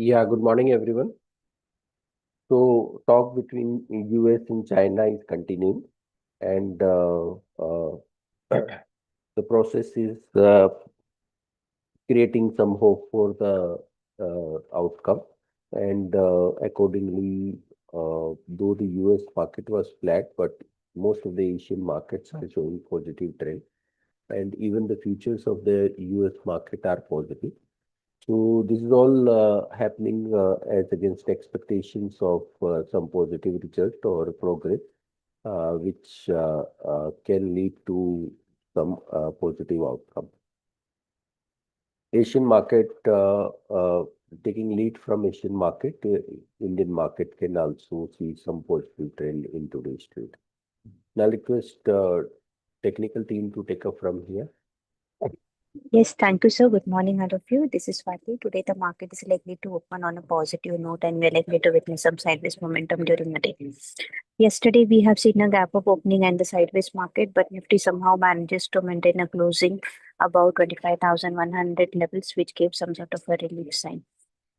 Yeah, good morning, everyone. So, talk between US and China is continuing, and the process is creating some hope for the outcome. And accordingly, though the US market was flat, but most of the Asian markets are showing positive trend, and even the futures of the US market are positive. So this is all happening as against expectations of some positive result or progress, which can lead to some positive outcome. Asian market taking lead from Asian market, Indian market can also see some positive trend in today's trade. Now request technical team to take up from here. Yes, thank you, sir. Good morning, all of you. This is Swati. Today, the market is likely to open on a positive note, and we're likely to witness some sideways momentum during the day. Yesterday, we have seen a gap of opening and the sideways market, but Nifty somehow manages to maintain a closing above 25,100 levels, which gave some sort of a relief sign.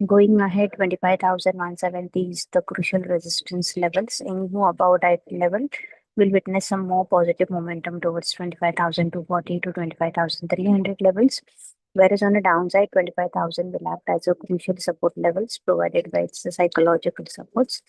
Going ahead, 25,170 is the crucial resistance levels. Any move above that level will witness some more positive momentum towards 25,240 to 25,300 levels. Whereas on the downside, 25,000 will act as a crucial support levels provided by its psychological supports.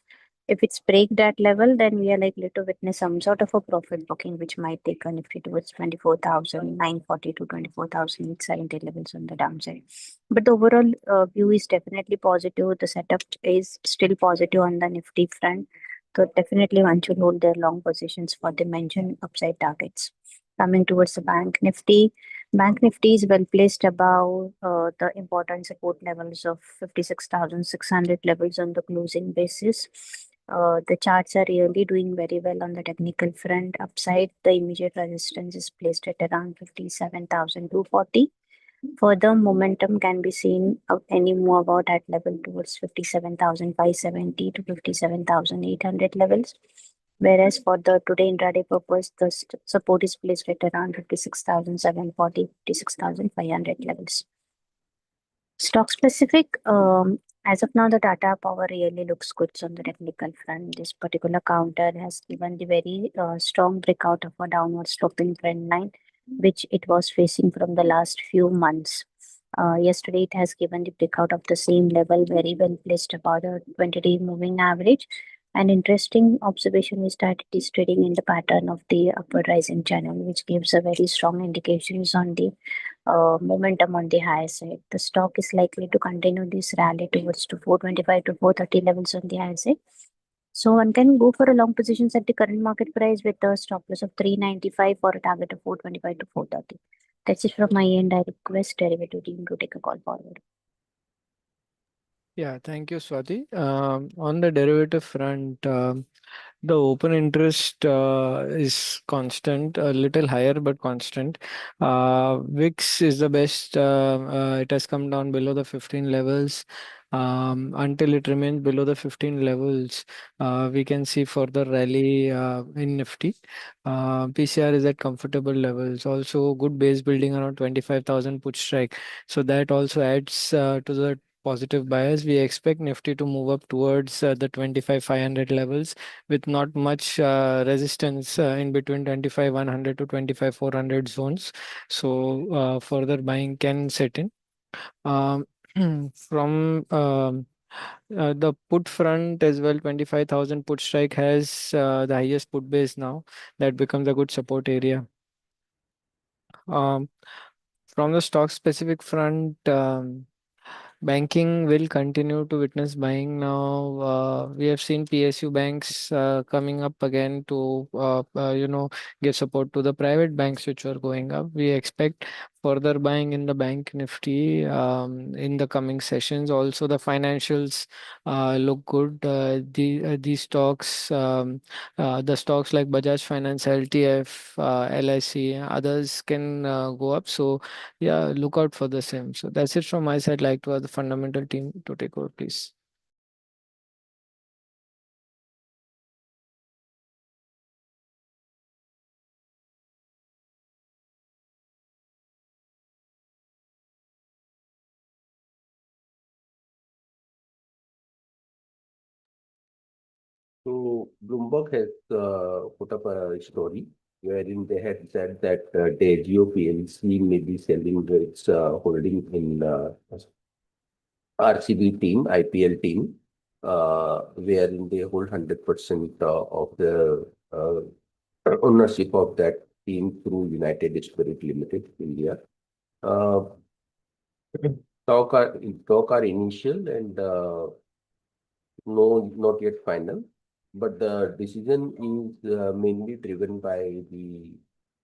If it's break that level, then we are likely to witness some sort of a profit booking, which might take a Nifty towards 24,940 to 24,870 levels on the downside. But the overall view is definitely positive. The setup is still positive on the Nifty front. So definitely one should hold their long positions for the mentioned upside targets. Coming towards the Bank Nifty is well placed above the important support levels of 56,600 levels on the closing basis. The charts are really doing very well on the technical front. Upside, the immediate resistance is placed at around 57,240. Further momentum can be seen of any move about at level towards 57,570 to 57,800 levels. Whereas for the today intraday purpose, the support is placed at around 56,740, 56,500 levels. Stock specific, as of now, the Tata Power really looks good on the technical front. This particular counter has given the very strong breakout of a downward sloping trend line, which it was facing from the last few months. Yesterday, it has given the breakout of the same level, very well placed above the 20-day moving average. An interesting observation is that it is trading in the pattern of the upward rising channel, which gives a very strong indications on the momentum on the higher side. The stock is likely to continue this rally towards to 425 to 430 levels on the higher side. So one can go for a long positions at the current market price with a stop loss of 395 for a target of 425 to 430. That's it from my end. I request derivative team to take a call forward. Yeah, thank you, Swati. On the derivative front, the open interest is constant, a little higher but constant. VIX is the best. It has come down below the 15 levels. Until it remains below the 15 levels, we can see further rally in Nifty. PCR is at comfortable levels. Also, good base building around 25,000 put strike. So that also adds to the positive bias. We expect Nifty to move up towards the 25,500 levels with not much resistance in between 25,100 to 25,400 zones. So further buying can set in. Um, from the put front as well, 25,000 put strike has the highest put base now. That becomes a good support area. Um, from the stock specific front, banking will continue to witness buying now. We have seen PSU banks coming up again to give support to the private banks which were going up. We expect further buying in the bank nifty in the coming sessions. Also, the financials look good. These stocks, the stocks like Bajaj Finance, LTF, LIC, others can go up. So yeah, look out for the same. So that's it from my side. Like to have the fundamental team to take over, please. So Bloomberg has put up a story wherein they had said that Diageo PLC may be selling its holding in RCB team, IPL team, wherein they hold 100% of the ownership of that team through United Spirit Limited, India. Uh, talk are initial and no, not yet final, but the decision is mainly driven by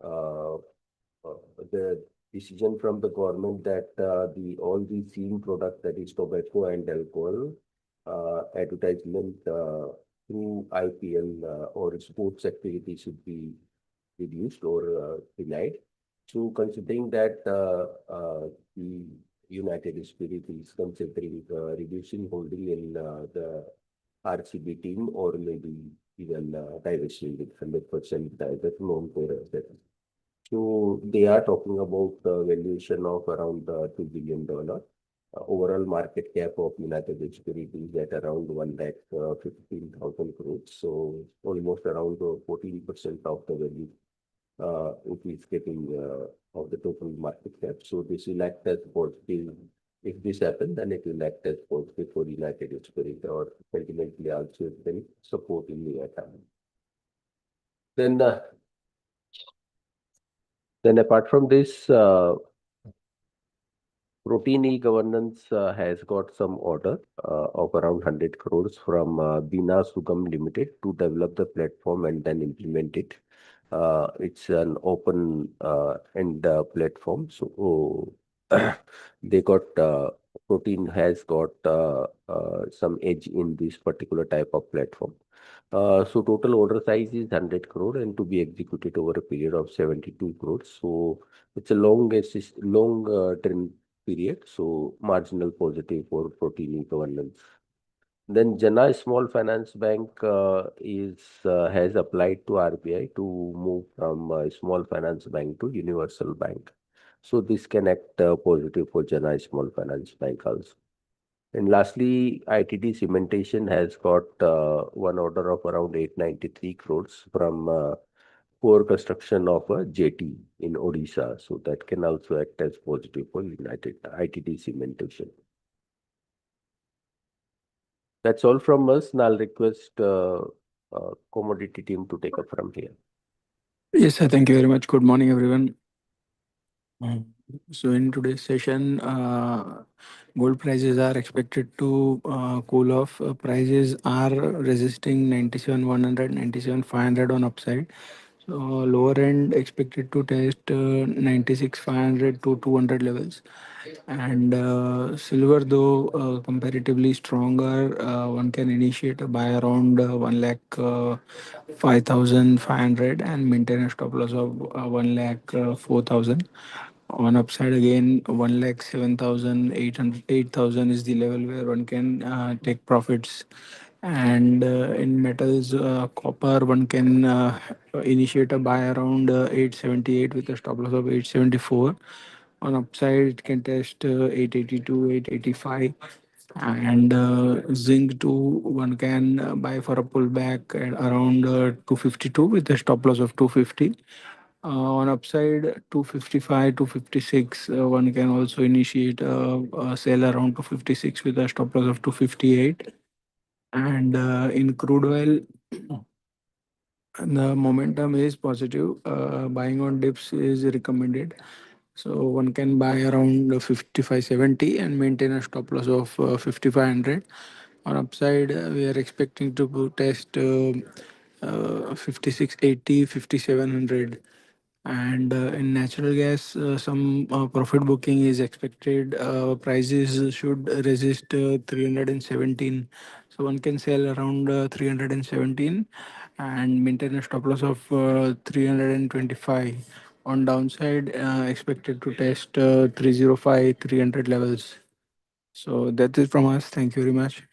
uh, the decision from the government that the all the seen product, that is tobacco and alcohol advertisement through IPL or sports activity should be reduced or denied. So considering that the United Spirit is considering reducing holding in the RCB team or maybe even divesting it 100% that's known for asset. So they are talking about valuation of around $2 billion. Overall market cap of United Spirit is at around 1,15,000 crores. So almost around 14% of the value it is getting of the total market cap. So this will act as positive. If this happens, then it will act as positive for United Spirit or ultimately also then support in the time. Then apart from this, Protein e-governance has got some order of around 100 crores from Bina Sugam Limited to develop the platform and then implement it. It's an open end platform. So they got Protein has got some edge in this particular type of platform. So total order size is 100 crore and to be executed over a period of 72 crores. So it's a long term period. So marginal positive for Protein governance. Then Jana Small Finance Bank is has applied to RBI to move from Small Finance Bank to Universal Bank. So this can act positive for Jana Small Finance Bank also. And lastly, ITD Cementation has got one order of around 893 crores from for construction of a jetty in Odisha. So that can also act as positive for United ITD Cementation. That's all from us. Now I'll request commodity team to take up from here. Yes, sir. Thank you very much. Good morning, everyone. So in today's session, gold prices are expected to cool off. Prices are resisting 97,100, 97,500 on upside. So lower end expected to test 96,500 to 200 levels. And silver, though comparatively stronger, one can initiate a buy around 1 lakh 5,500 and maintain a stop loss of 1 lakh 4,000. On upside again, 1 lakh 7,800, 8,000 is the level where one can take profits. And in metals, copper, one can initiate a buy around 878 with a stop loss of 874. On upside, it can test 882, 885. And zinc too, one can buy for a pullback at around 252 with a stop loss of 250. On upside, 255, 256, one can also initiate a sell around 256 with a stop loss of 258. And in crude oil, the momentum is positive. Buying on dips is recommended. So one can buy around 55.70 and maintain a stop loss of 5500. On upside, we are expecting to test 56.80, 5700. And in natural gas, some profit booking is expected. Prices should resist 317. So one can sell around 317 and maintain a stop loss of 325. On downside, expected to test 305, 300 levels. So that is from us. Thank you very much.